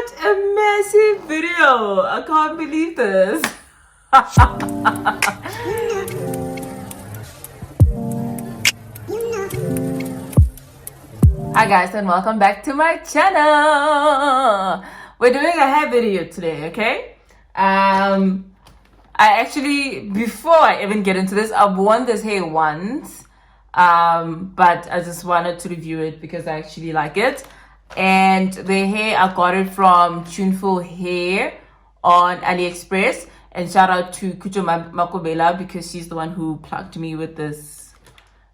What a massive video! I can't believe this. Hi guys and welcome back to my channel. We're doing a hair video today, okay? I actually, before I even get into this, I've worn this hair once, but I just wanted to review it because I actually like it. And the hair, I got it from Tuneful hair on AliExpress. And shout out to Kucho Makobela because she's the one who plugged me with this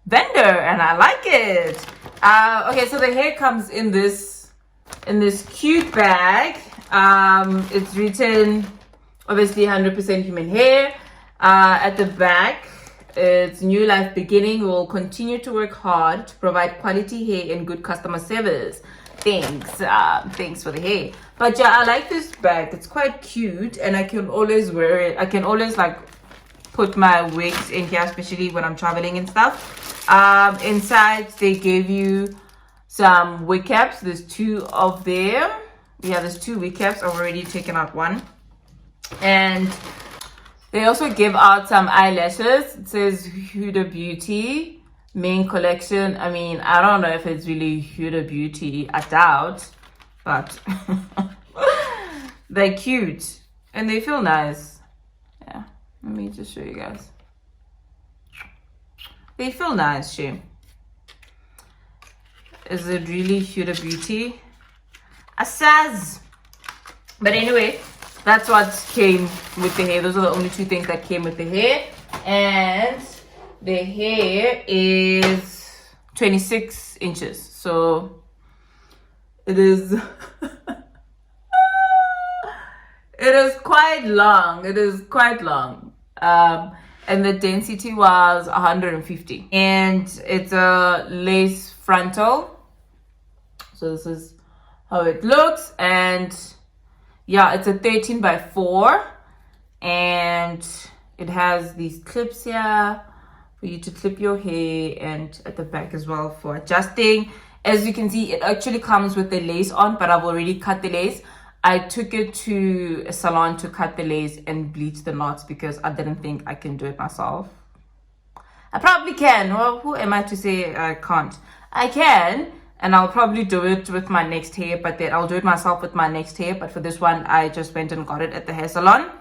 vendor, and I like it. Okay, so the hair comes in this cute bag. It's written obviously 100% human hair. At the back, it's new life beginning. We'll continue to work hard to provide quality hair and good customer service. Thanks for the hair. But yeah, I like this bag. It's quite cute and I can always wear it. I can always like put my wigs in here, especially when I'm traveling and stuff. Inside they gave you some wig caps. There's two of them. Yeah, there's two wig caps. I've already taken out one. And they also give out some eyelashes. It says Huda Beauty main collection. I mean, I don't know if it's really Huda Beauty. I doubt, but they're cute and they feel nice. Yeah, let me just show you guys. They feel nice. She is it really Huda Beauty? Asaz. But anyway, that's what came with the hair. Those are the only two things that came with the hair. And the hair is 26 inches. So it is it is quite long. It is quite long. And the density was 150. And it's a lace frontal. So this is how it looks. And yeah, it's a 13 by 4. And it has these clips here for you to clip your hair, and at the back as well for adjusting. As you can see, it actually comes with the lace on, but I've already cut the lace. I took it to a salon to cut the lace and bleach the knots because I didn't think I can do it myself. I probably can. Well, who am I to say I can't? I can, and I'll probably do it with my next hair, but then I'll do it myself with my next hair. But for this one, I just went and got it at the hair salon.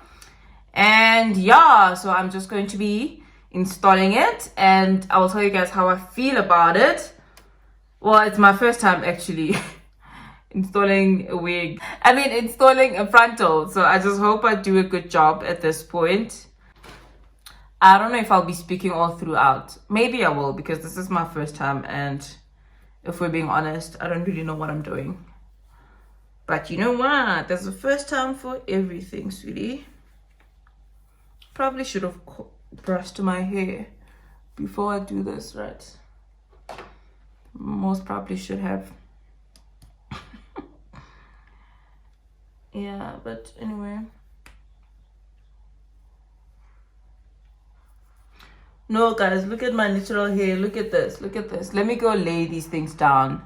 And yeah, so I'm just going to be installing it, and I will tell you guys how I feel about it. Well, it's my first time actually installing a wig. I mean, installing a frontal. So I just hope I do a good job at this point. I don't know if I'll be speaking all throughout. Maybe I will, because this is my first time, and if we're being honest, I don't really know what I'm doing. But you know what? There's a first time for everything, sweetie. Probably should have brushed my hair before I do this, right? Most probably should have. Yeah, but anyway. No, guys, look at my natural hair. Look at this. Look at this. Let me go lay these things down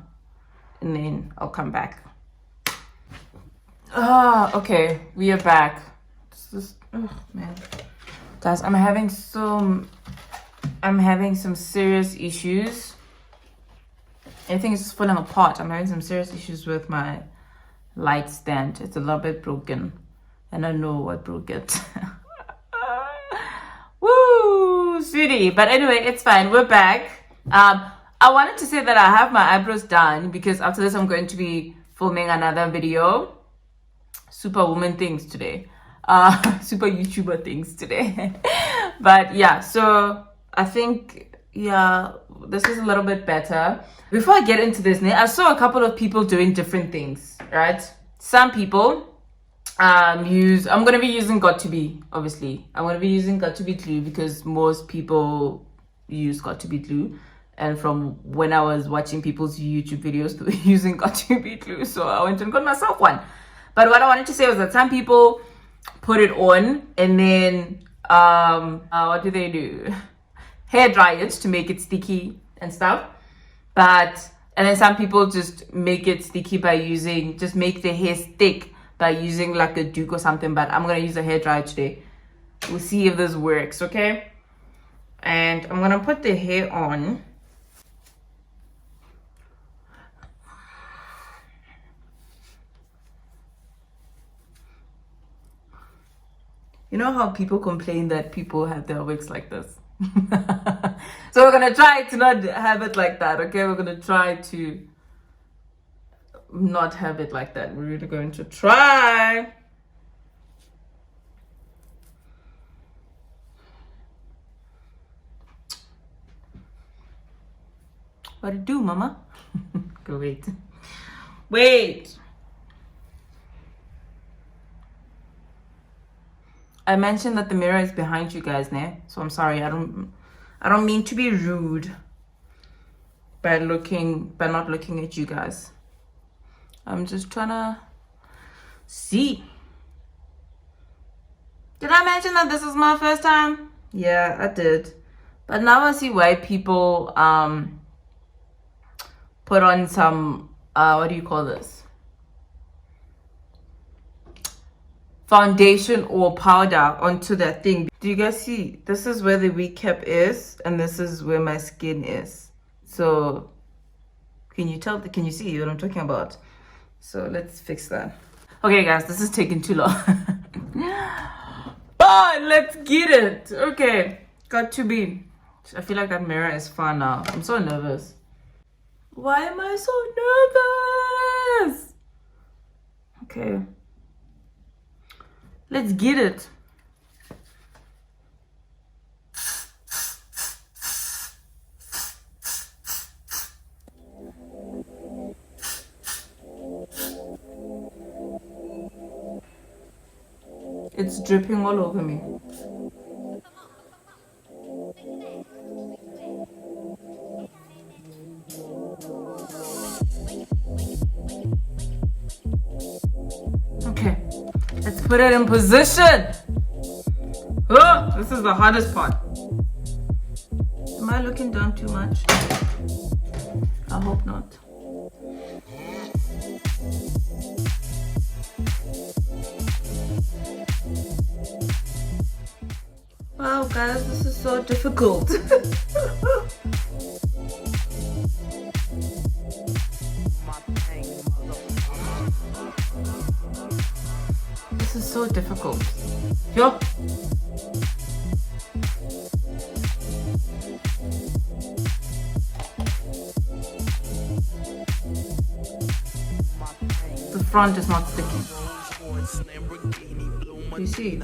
and then I'll come back. Okay, we are back. Oh man, guys, I'm having some serious issues. Everything is just falling apart. I'm having some serious issues with my light stand. It's a little bit broken, and I know what broke it. Woo, sweetie. But anyway, it's fine. We're back. I wanted to say that I have my eyebrows done because after this I'm going to be filming another video. Superwoman things today. Super YouTuber things today. But yeah, so I think, yeah, this is a little bit better. Before I get into this, I saw a couple of people doing different things, right? Some people I'm going to be using Got2b, obviously. I'm going to be using Got2b glue because most people use Got2b glue. And from when I was watching people's YouTube videos, they were using Got2b glue. So I went and got myself one. But what I wanted to say was that some people put it on and then what do? Hair dry it to make it sticky and stuff. But And then some people just make it sticky by using, just make the hair stick by using like a Duke or something. But I'm gonna use a hairdryer today. We'll see if this works, okay? And I'm gonna put the hair on. You know how people complain that people have their wigs like this? So we're gonna try to not have it like that, okay? We're gonna try to not have it like that. We're really going to try. What it do, mama? Go wait. Wait. I mentioned that the mirror is behind you guys now, so I'm sorry. I don't mean to be rude by not looking at you guys. I'm just trying to see. Did I mention that this is my first time? Yeah, I did. But now I see why people put on some what do you call this? Foundation or powder onto that thing. Do you guys see? This is where the wig cap is, and this is where my skin is. So can you tell? Can you see what I'm talking about? So let's fix that. Okay, guys, this is taking too long. Oh, let's get it. Okay, got to be. I feel like that mirror is fun now. I'm so nervous. Why am I so nervous? Okay. Let's get it. It's dripping all over me. Okay, let's put it in position. Oh, this is the hardest part. Am I looking down too much? I hope not. Wow, guys, this is so difficult. This is so difficult. Yo. The front is not sticking. You see?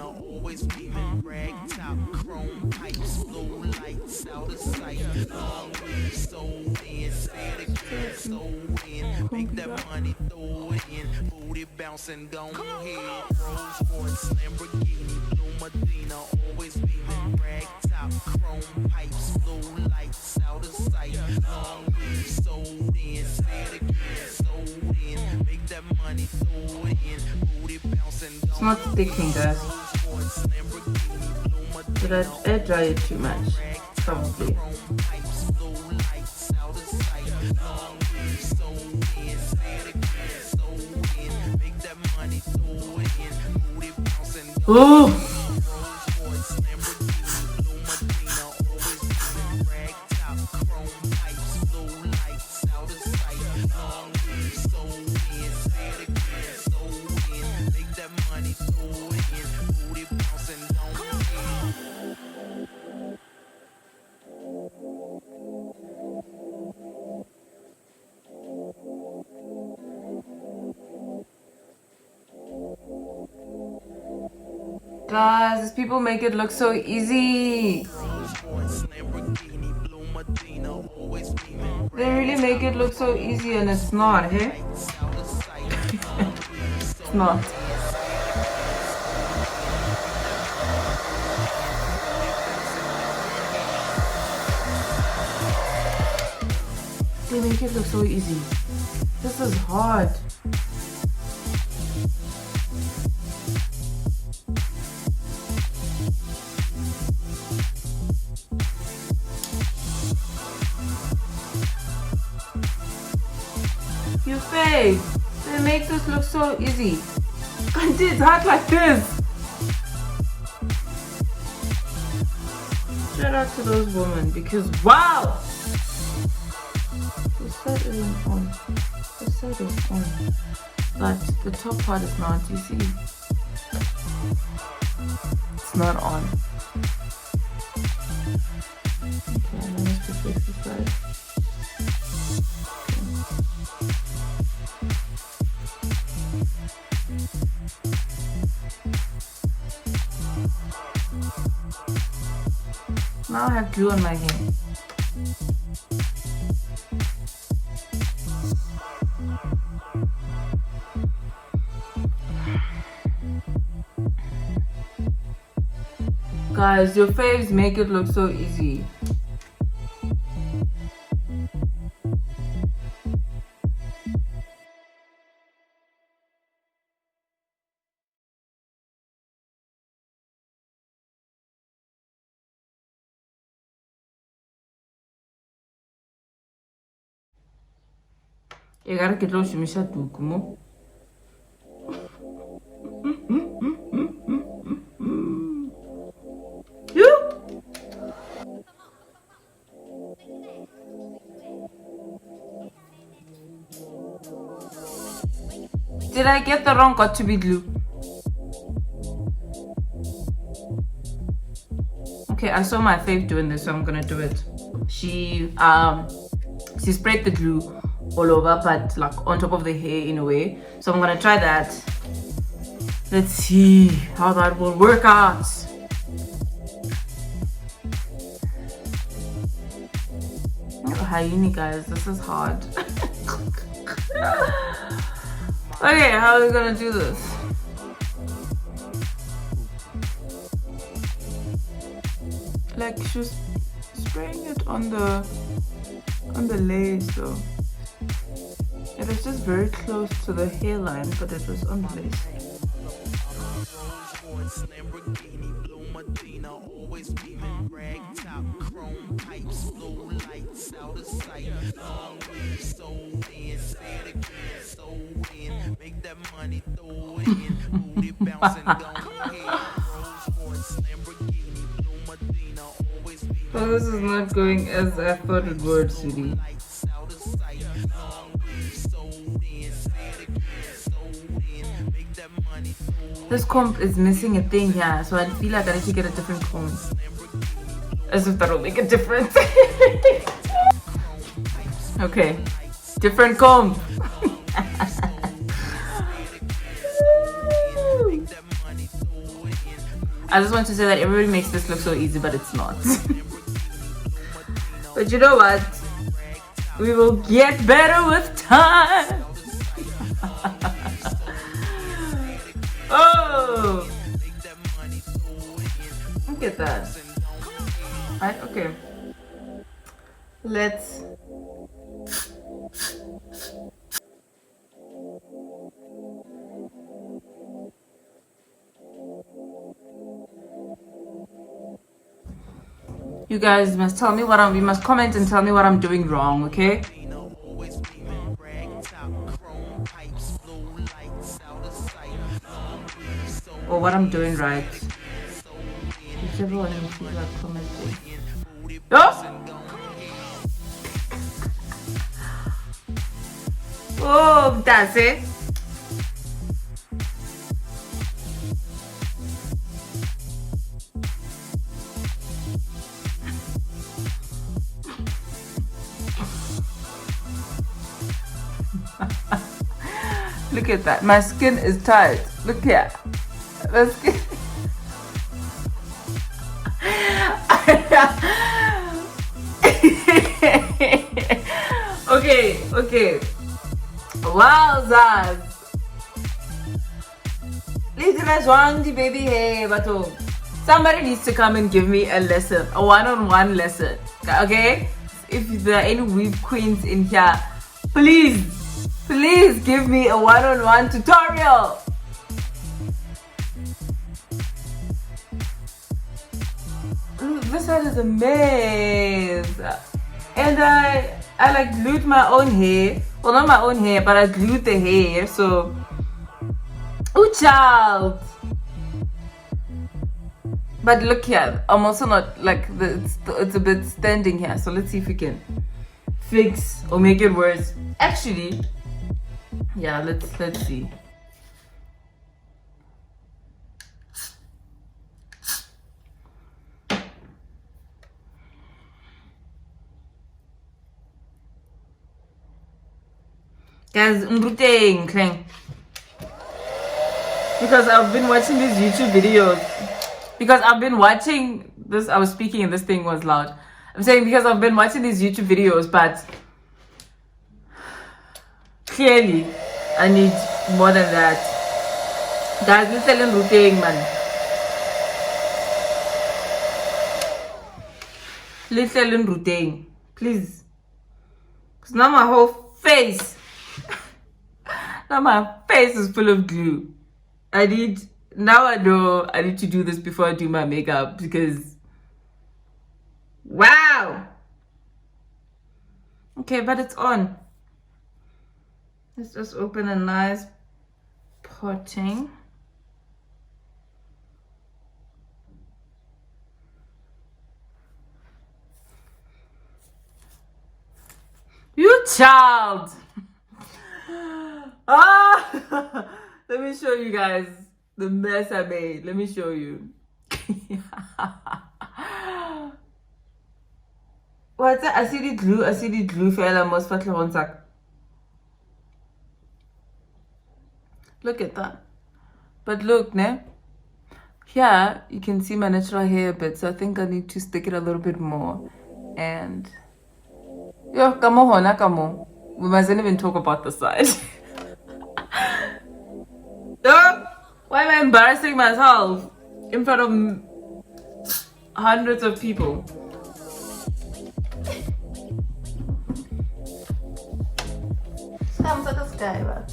Make that money, throw it in, booty bouncing, go ahead. Rolls Royce, Lamborghini, blue Medina, always beaming, rag top, chrome pipes, blue lights, out of sight. Long weed, sold in, say it again, sold in, make that money, throw it in, booty bouncing, go. It's not sticking, guys. Did I air dry it too much? Probably. Oh! Guys, these people make it look so easy. They really make it look so easy, and it's not, hey? It's not. They make it look so easy. This is hard. babe. They make this look so easy. And it's hard like this. Shout out to those women because wow. This side isn't on. This side is on. But the top part is not, you see. It's not on. Okay, let me just fix this side. Now I have glue on my hair. Guys, your faves make it look so easy. You gotta get those shimisha too, come on. Did I get the wrong got to be glue? Okay, I saw my fave doing this, so I'm gonna do it. She sprayed the glue all over, but like on top of the hair in a way. So I'm gonna try that. Let's see how that will work out. Oh, hyena, guys, this is hard. Okay, how are we gonna do this? Like she's spraying it on the lace though. It was just very close to the hairline, but it was on the lace. Oh, this is not going as I thought it would, sweetie. This comb is missing a thing here, so I feel like I need to get a different comb. As if that will make a difference. Okay, different comb. I just want to say that everybody makes this look so easy, but it's not. But you know what? We will get better with time. Oh! Look at that. Right, okay. Let's... You guys must tell me you must comment and tell me what I'm doing wrong, okay? Or what I'm doing right. Whichever one you feel like commenting. Oh! Oh, that's it. Look at that. My skin is tight. Look here. My skin. Okay. Wow, Zaz. Listen, I want the baby hair, but somebody needs to come and give me a lesson, a one-on-one lesson. Okay? If there are any weave queens in here, please give me a one-on-one tutorial. This side is a mess. And I like glued my own hair Well, not my own hair, but I glued the hair, so. Oh, child! But look here, I'm also not like it's a bit standing here, so let's see if we can fix or make it worse. Actually, yeah, let's see. Guys, because I've been watching these YouTube videos. Because I've been watching this, I was speaking and this thing was loud. I'm saying because I've been watching these YouTube videos, but clearly I need more than that. Guys, let's tell routine, man. Let's tell routine, please. Because now my whole face, now my face is full of glue. Now I know I need to do this before I do my makeup because wow. Okay, but it's on. Let's just open a nice potting. You child. Ah, let me show you guys the mess I made. Let me show you. What's that? Acidic glue fella most fatler. Look at that. But look, ne? Here you can see my natural hair a bit, so I think I need to stick it a little bit more. And yo, come on. We mustn't even talk about the side. No. Why am I embarrassing myself in front of hundreds of people? Sounds like a sky, but.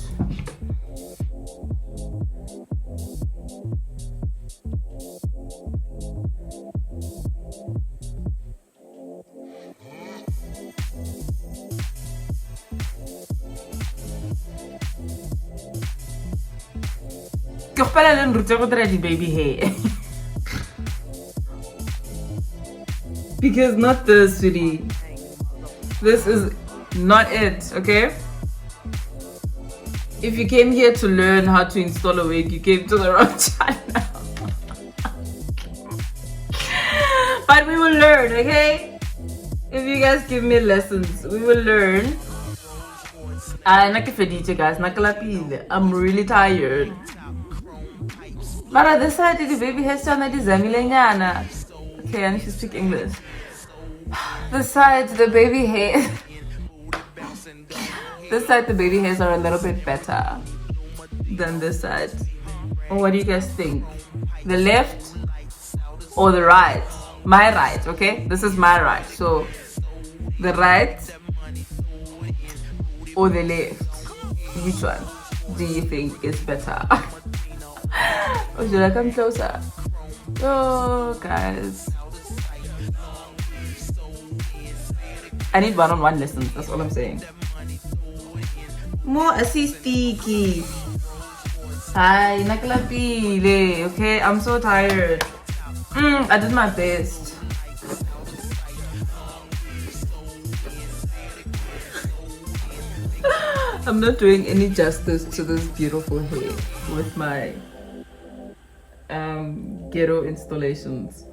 Baby hair. Because not this, sweetie. This is not it, okay? If you came here to learn how to install a wig, you came to the wrong channel. But we will learn, okay? If you guys give me lessons, we will learn. I'm really tired. But at this side, the baby hair stand is Zamilengana. Okay, I need to speak English. This side, the baby hair. This side, the baby hairs are a little bit better than this side. Or what do you guys think? The left or the right? My right, okay? This is my right. So, the right or the left? Which one do you think is better? Or should I come closer? Oh, guys. I need one-on-one lessons. That's all I'm saying. More assistiki. Hi, nakalapile. Okay, I'm so tired. I did my best. I'm not doing any justice to this beautiful hair with my ghetto installations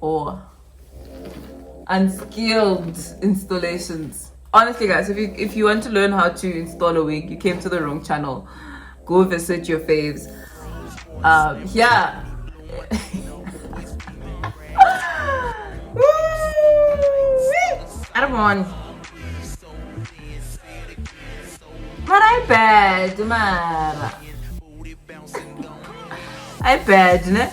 or unskilled installations. Honestly, guys, if you want to learn how to install a wig, you came to the wrong channel. Go visit your faves. Yeah. I don't want. But I bad, Mara. I bad, ne?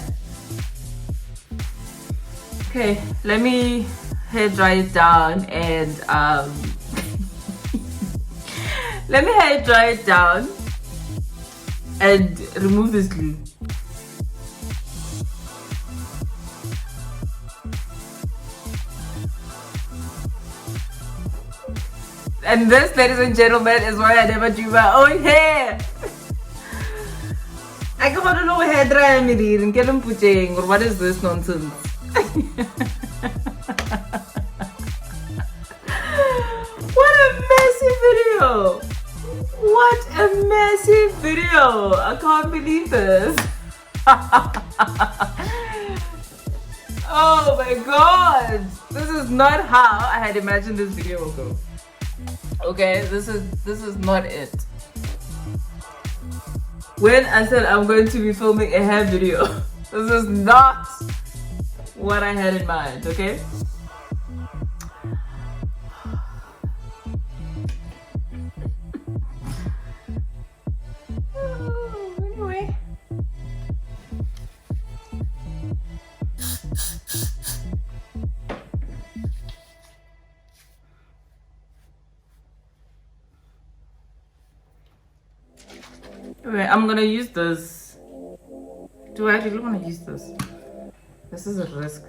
Okay, let me hair dry it down and let me hair dry it down and remove this glue. And this, ladies and gentlemen, is why I never do my own hair. I can't know hair dryer me and get them putting or what is this nonsense? What a messy video! What a messy video! I can't believe this. Oh my god! This is not how I had imagined this video will go. Okay, this is not it. When I said I'm going to be filming a hair video, this is not what I had in mind, okay? Anyway. Anyway, I'm gonna use this. Do I really want to use this? This is a risk.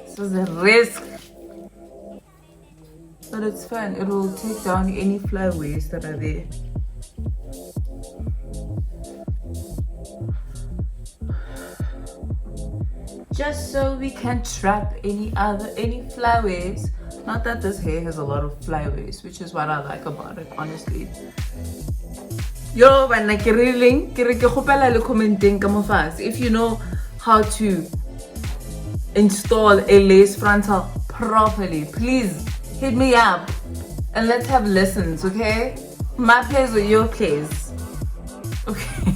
This is a risk. But it's fine. It will take down any flyaways that are there. Just so we can trap any flyaways. Not that this hair has a lot of flyaways, which is what I like about it, honestly. Yo, when like reeling, commenting if you know how to install a lace frontal properly, please hit me up and let's have lessons, okay? My place or your place, okay?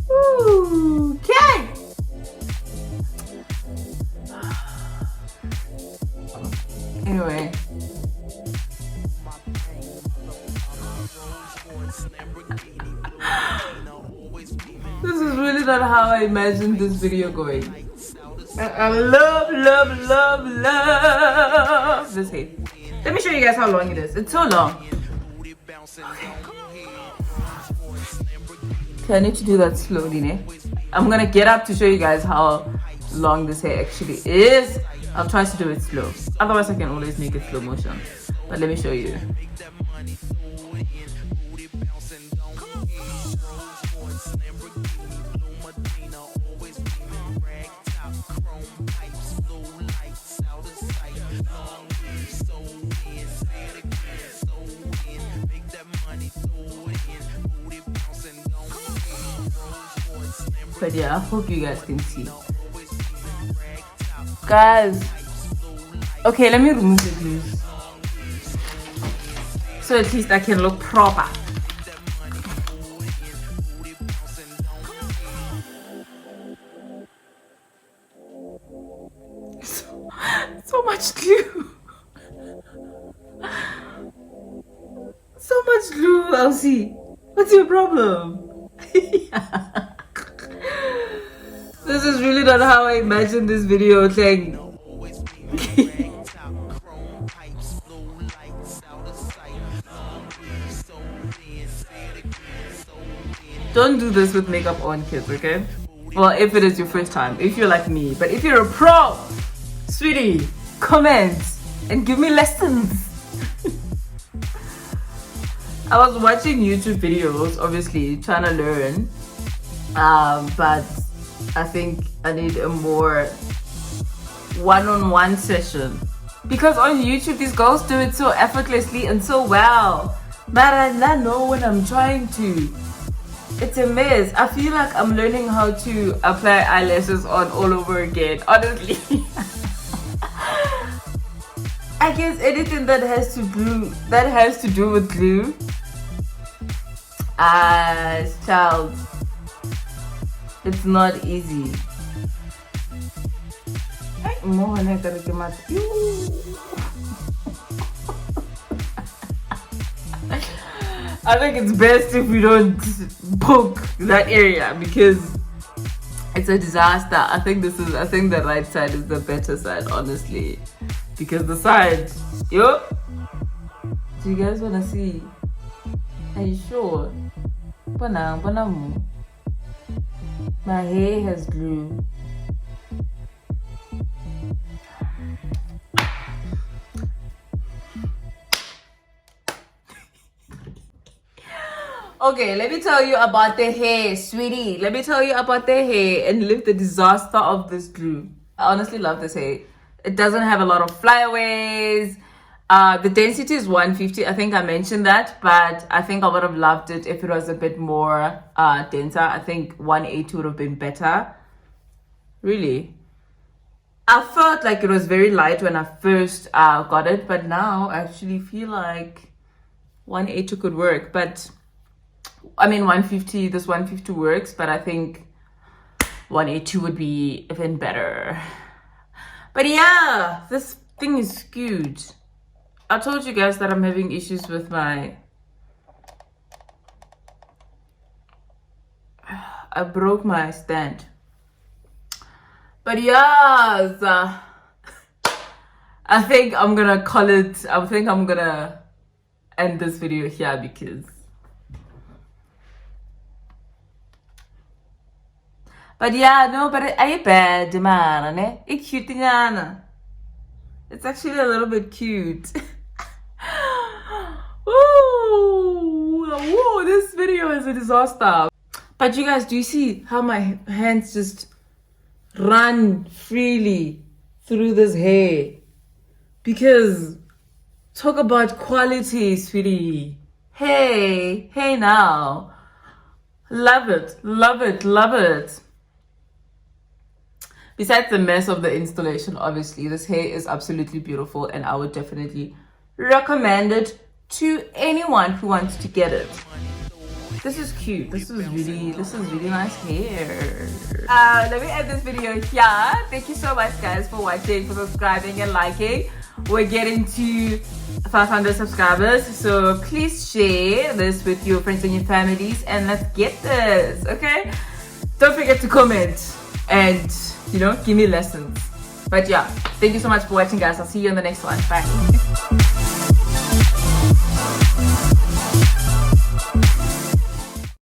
Okay. Anyway. This is really not how I imagined this video going. I love this hair. Let me show you guys how long it is. It's so long. Okay. Okay, I need to do that slowly, ne? I'm gonna get up to show you guys how long this hair actually is. I'll try to do it slow. Otherwise, I can always make it slow motion. But let me show you. But yeah, I hope you guys can see. Guys, okay, let me remove the glues so at least I can look proper. So much glue. So much glue, Elsie. What's your problem? This is really not how I imagined this video thing. Don't do this with makeup on, kids, okay? Well, if it is your first time, if you're like me. But if you're a pro, sweetie, comment and give me lessons. I was watching YouTube videos, obviously, trying to learn. But I think I need a more one-on-one session. Because on YouTube, these girls do it so effortlessly and so well. But I know when I'm trying to. It's a mess. I feel like I'm learning how to apply eyelashes on all over again, honestly. I guess anything that has to do with glue. Child, it's not easy. I think it's best if we don't poke that area because it's a disaster. I think the right side is the better side, honestly. Because the side, yo, do you guys wanna see? Are you sure? My hair has glue. Okay, let me tell you about the hair, sweetie. Let me tell you about the hair and live the disaster of this glue. I honestly love this hair. It doesn't have a lot of flyaways. The density is 150. I think I mentioned that, but I think I would have loved it if it was a bit more denser. I think 180 would have been better. Really. I felt like it was very light when I first got it, but now I actually feel like 180 could work. But I mean, 150, this 150 works, but I think 180 would be even better. But yeah, this thing is skewed. I told you guys that I'm having issues with my... I broke my stand. But yes, I think I'm gonna call it... I think I'm gonna end this video here because... But yeah, no, but I bad, man. It's cute, it's actually a little bit cute. Whoa, this video is a disaster. But you guys, do you see how my hands just run freely through this hair? Because talk about quality, sweetie. Hey now. Love it, love it, love it. Besides the mess of the installation, obviously, this hair is absolutely beautiful and I would definitely recommend it to anyone who wants to get it. This is cute. This is really nice hair. Let me end this video here. Thank you so much, guys, for watching, for subscribing and liking. We're getting to 500 subscribers, so please share this with your friends and your families and let's get this, okay? Don't forget to comment and, you know, give me lessons. But yeah, thank you so much for watching, guys. I'll see you in the next one. Bye.